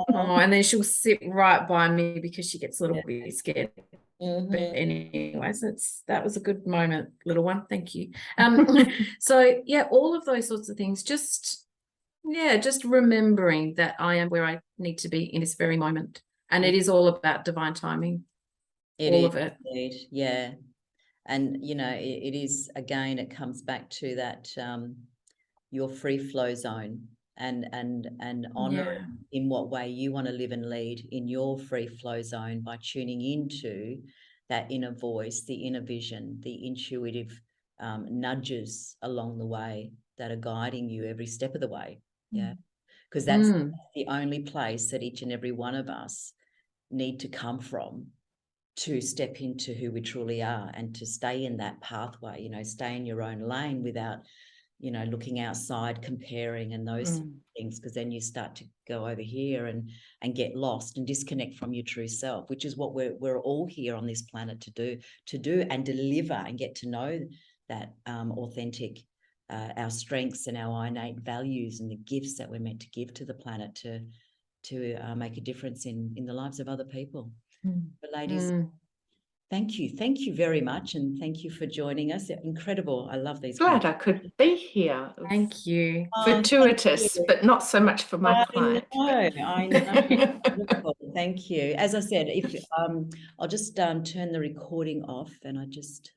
and then she'll sit right by me because she gets a little bit scared. But anyways, that was a good moment, little one. Thank you. So all of those sorts of things, just remembering that I am where I need to be in this very moment. And it is all about divine timing. All of it. Indeed. Yeah. And, it is, again, it comes back to that, your free flow zone and honoring in what way you want to live and lead in your free flow zone by tuning into that inner voice, the inner vision, the intuitive nudges along the way that are guiding you every step of the way. Yeah. Because that's the only place that each and every one of us need to come from to step into who we truly are and to stay in that pathway, stay in your own lane without you know, looking outside, comparing and those things, because then you start to go over here and get lost and disconnect from your true self, which is what we're all here on this planet to do and deliver and get to know that authentic, our strengths and our innate values and the gifts that we're meant to give to the planet to make a difference in the lives of other people. But ladies, thank you very much, and thank you for joining us. Incredible. I love these. Glad I could be here. Thank you. Fortuitous, but not so much for my client. I know. Wonderful. Thank you. As I said, if I'll just turn the recording off, and I just